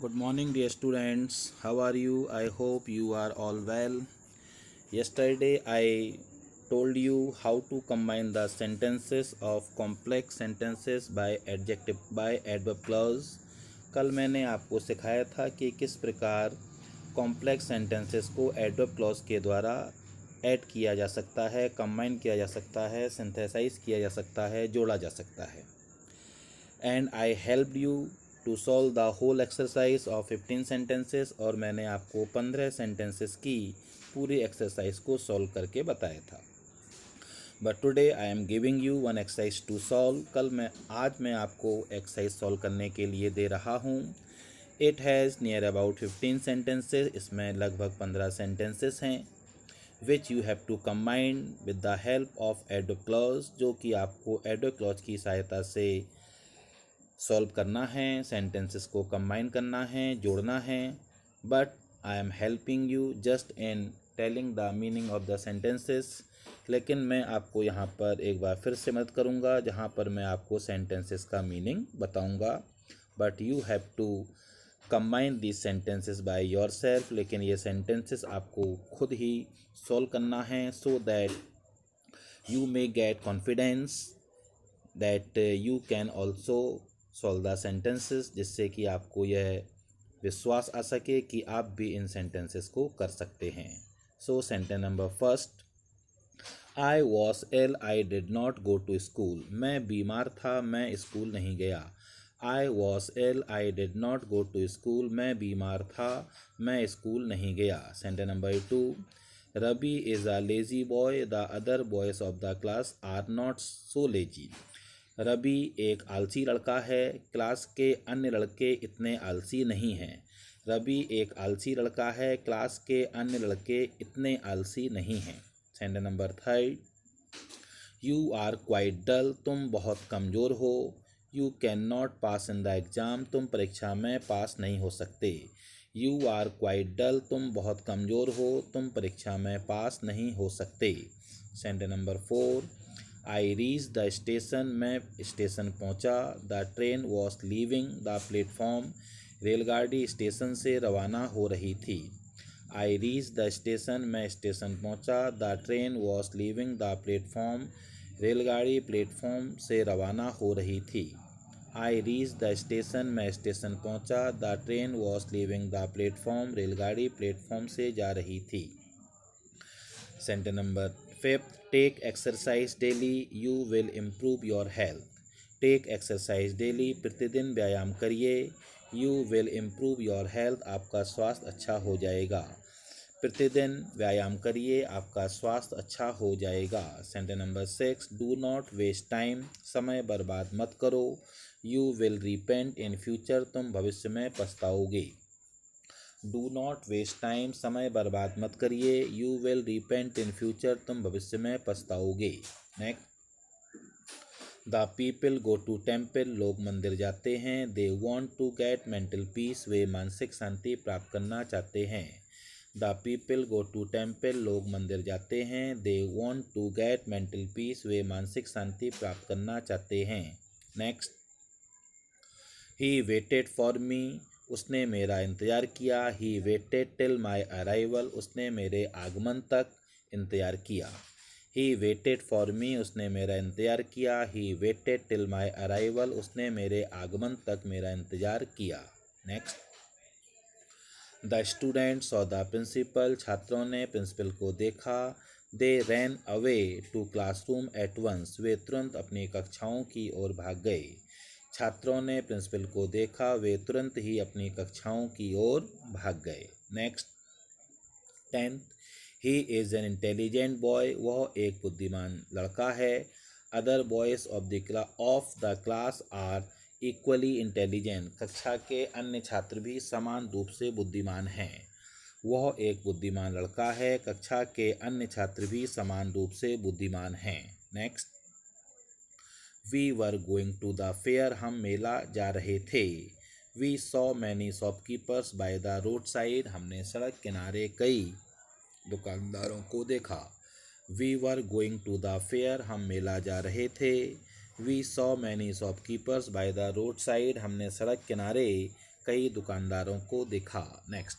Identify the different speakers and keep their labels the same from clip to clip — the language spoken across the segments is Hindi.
Speaker 1: Good morning, dear students. How are you? I hope you are all well. Yesterday, I told you how to combine the sentences of complex sentences by adverb clause. कल मैंने आपको सिखाया था कि किस प्रकार कॉम्प्लेक्स सेंटेंसेस को एडवर्ब क्लॉज के द्वारा ऐड किया जा सकता है, कंबाइन किया जा सकता है, सिंथेसाइज किया जा सकता है, जोड़ा जा सकता है. And I help you to solve the whole exercise of 15 sentences. और मैंने आपको 15 सेंटेंसेस की पूरी एक्सरसाइज को सॉल्व करके बताया था. But today I am giving you one exercise to solve. आज मैं आपको एक्सरसाइज सॉल्व करने के लिए दे रहा हूँ. It has near about 15 sentences. इसमें लगभग 15 सेंटेंसेस हैं which you have to combine with the help of adverb clause, जो कि आपको एडवर्ब क्लॉज की सहायता से सॉल्व करना है, सेंटेंसेस को कंबाइन करना है, जोड़ना है. But I am helping you just in telling the meaning of the sentences. लेकिन मैं आपको यहाँ पर एक बार फिर से मदद करूँगा जहाँ पर मैं आपको सेंटेंसेस का मीनिंग बताऊँगा. But you have to combine this sentences by yourself. लेकिन ये सेंटेंसेस आपको खुद ही सॉल्व करना है so that you may get confidence that you can also solve the sentences, जिससे कि आपको यह विश्वास आ सके कि आप भी इन सेंटेंसेस को कर सकते हैं. So sentence number first, I was ill I did not go to school. मैं बीमार था, मैं स्कूल नहीं गया. I was ill I did not go to school. मैं बीमार था, मैं स्कूल नहीं गया. Sentence number two, Ravi is a lazy boy, the other boys of the class are not so lazy. Ravi एक आलसी लड़का है, क्लास के अन्य लड़के इतने आलसी नहीं हैं. रवि एक आलसी लड़का है, क्लास के अन्य लड़के इतने आलसी नहीं हैं. Sentence number third, you are quite dull. तुम बहुत कमज़ोर हो. You can not pass in the exam. तुम परीक्षा में पास नहीं हो सकते. You are quite dull. तुम बहुत कमज़ोर हो, तुम परीक्षा में पास नहीं हो सकते. Sentence number four, I reach the station. मैं स्टेशन पहुंचा. The train was leaving the platform. रेलगाड़ी स्टेशन से रवाना हो रही थी. I reach the station. मैं स्टेशन पहुंचा. The train was leaving the platform. रेलगाड़ी प्लेटफॉर्म से रवाना हो रही थी. I reach the station. मैं स्टेशन पहुंचा. The train was leaving the platform. रेलगाड़ी प्लेटफॉर्म से जा रही थी. Sentence number fifth, take exercise daily, you will improve your health. Take exercise daily. प्रतिदिन व्यायाम करिए. You will improve your health. आपका स्वास्थ्य अच्छा हो जाएगा. प्रतिदिन व्यायाम करिए, आपका स्वास्थ्य अच्छा हो जाएगा. Sentence number six, do not waste time. समय बर्बाद मत करो. You will repent in future. तुम भविष्य में पछताओगे. Do not waste time. समय बर्बाद मत करिए. You will repent in future. तुम भविष्य में पछताओगे. Next, the people go to temple. लोग मंदिर जाते हैं. They want to get mental peace. वे मानसिक शांति प्राप्त करना चाहते हैं. The people go to temple. लोग मंदिर जाते हैं. They want to get mental peace. वे मानसिक शांति प्राप्त करना चाहते हैं. Next, he waited for me. उसने मेरा इंतज़ार किया. He waited till my arrival. उसने मेरे आगमन तक इंतज़ार किया. He waited for me. उसने मेरा इंतज़ार किया. He waited till my arrival. उसने मेरे आगमन तक मेरा इंतज़ार किया. नेक्स्ट, द स्टूडेंट्स और द प्रिंसिपल. छात्रों ने प्रिंसिपल को देखा. They ran away to classroom at once. वे तुरंत अपनी कक्षाओं की ओर भाग गए. छात्रों ने प्रिंसिपल को देखा. वे तुरंत ही अपनी कक्षाओं की ओर भाग गए. Next, tenth, he is an intelligent boy. वह एक बुद्धिमान लड़का है. Other boys of the class are equally intelligent. कक्षा के अन्य छात्र भी समान रूप से बुद्धिमान हैं. वह एक बुद्धिमान लड़का है. कक्षा के अन्य छात्र भी समान रूप से बुद्धिमान हैं. Next, we were going to the fair. हम मेला जा रहे थे. We saw many shopkeepers by the road side. हमने सड़क किनारे कई दुकानदारों को देखा. We were going to the fair. हम मेला जा रहे थे. We saw many shopkeepers by the road side. हमने सड़क किनारे कई दुकानदारों को देखा। Next,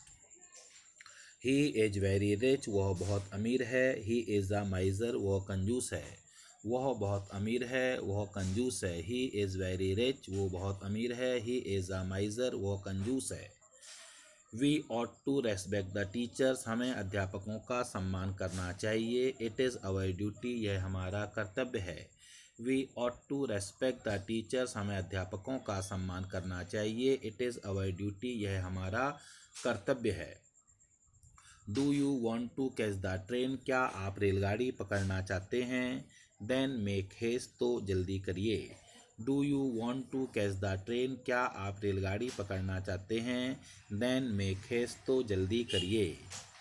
Speaker 1: he is very rich, वह बहुत अमीर है। ही इज़ अ माइजर, वह कंजूस है। वह बहुत अमीर है, वह कंजूस है। ही इज़ वेरी रिच, वो बहुत अमीर है। ही इज़ अ माइजर, वह कंजूस है। We ought to respect the teachers, हमें अध्यापकों का सम्मान करना चाहिए। इट इज़ अवर ड्यूटी, यह हमारा कर्तव्य है। We ought to respect the teachers, हमें अध्यापकों का सम्मान करना चाहिए। इट इज़ अवर ड्यूटी, यह हमारा कर्तव्य है। Do you want to catch the train, क्या आप रेलगाड़ी पकड़ना चाहते हैं। देन मेक हेस्ट, तो जल्दी करिए। Do you want to catch the train, क्या आप रेलगाड़ी पकड़ना चाहते हैं। देन मेक हेस्ट, तो जल्दी करिए।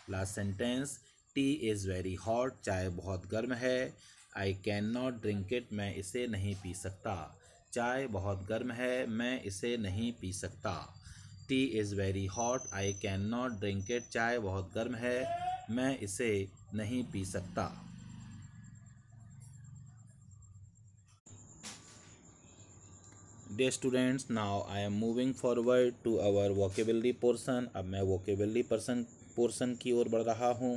Speaker 1: Last sentence, T is very hot, चाय बहुत गर्म है। I can not drink it, मैं इसे नहीं पी सकता। चाय बहुत गर्म है, मैं इसे नहीं पी सकता। T is very hot, I can not drink it, चाय बहुत गर्म है, मैं इसे नहीं पी सकता। Dear students, now I am moving forward to our vocabulary portion. अब मैं vocabulary portion की ओर बढ़ रहा हूँ.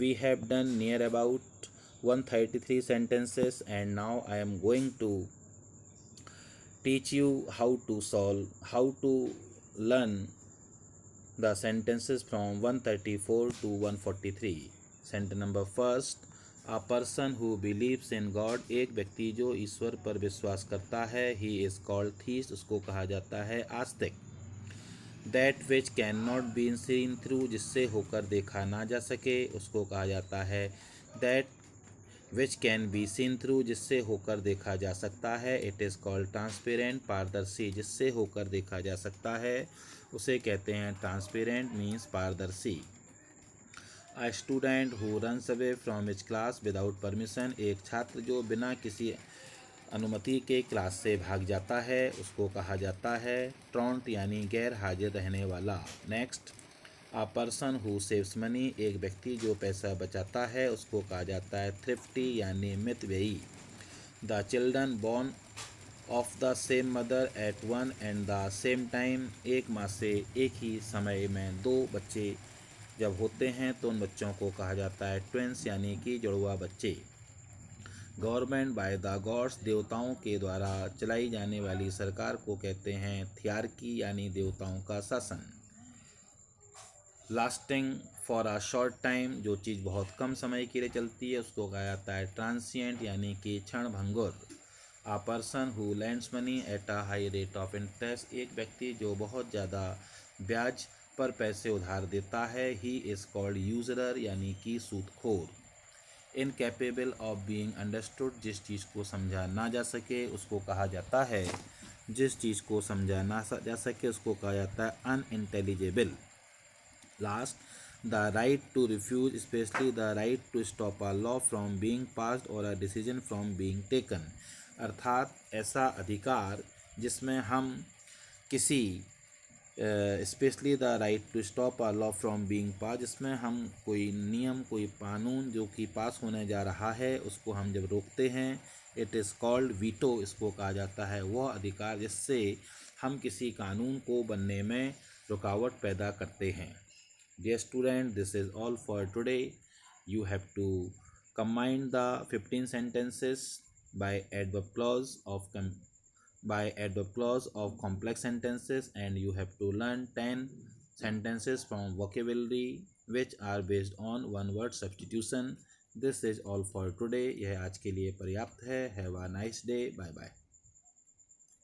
Speaker 1: We have done near about 133 sentences and now I am going to teach you how to learn the sentences from 134 to 143. Sentence number first, a person who believes in God, एक व्यक्ति जो ईश्वर पर विश्वास करता है, he is called theist, उसको कहा जाता है आस्तिक। That which cannot be seen through, जिससे होकर देखा ना जा सके, उसको कहा जाता है that which can be seen through, जिससे होकर देखा जा सकता है, it is called transparent, पारदर्शी, जिससे होकर देखा जा सकता है उसे कहते हैं ट्रांसपेरेंट, मीन्स पारदर्शी। A student who runs away from his class without permission, एक छात्र जो बिना किसी अनुमति के क्लास से भाग जाता है उसको कहा जाता है ट्रॉन्ट, यानी गैर हाजिर रहने वाला। Next, A person who saves money, एक व्यक्ति जो पैसा बचाता है उसको कहा जाता है थ्रिफ्टी, यानी मितव्ययी। The children born of the same mother at one and the same time, एक माँ से एक ही समय में दो बच्चे जब होते हैं तो उन बच्चों को कहा जाता है ट्विंस, यानी कि जुड़वा बच्चे। गवर्नमेंट बाय द गॉड्स, देवताओं के द्वारा चलाई जाने वाली सरकार को कहते हैं थियार्की, यानी देवताओं का शासन। Lasting for a short time, जो चीज़ बहुत कम समय के लिए चलती है उसको कहा जाता है ट्रांसिएंट, यानी कि क्षण भंगुर। A person who lends money at a high rate of interest, एक व्यक्ति जो बहुत ज़्यादा ब्याज पर पैसे उधार देता है, he is called usurer, यानी कि सूदखोर। Incapable of being understood, जिस चीज़ को समझा ना जा सके उसको कहा जाता है उसको कहा जाता है unintelligible। Last, the right to refuse, especially the right to stop a law from being passed or a decision from being taken, अर्थात ऐसा अधिकार जिसमें हम किसी specially the right to stop a law from being pass, जिसमें हम कोई नियम, कोई कानून जो कि पास होने जा रहा है उसको हम जब रोकते हैं, इट इज़ कॉल्ड वीटो, इसको कहा जाता है वह अधिकार जिससे हम किसी कानून को बनने में रुकावट पैदा करते हैं। Dear student, this is all for today. You have to combine the 15 sentences by adverb clause of complex sentences, and you have to learn 10 sentences from vocabulary which are based on one word substitution. This is all for today. यह आज के लिए पर्याप्त है। Have a nice day. Bye bye.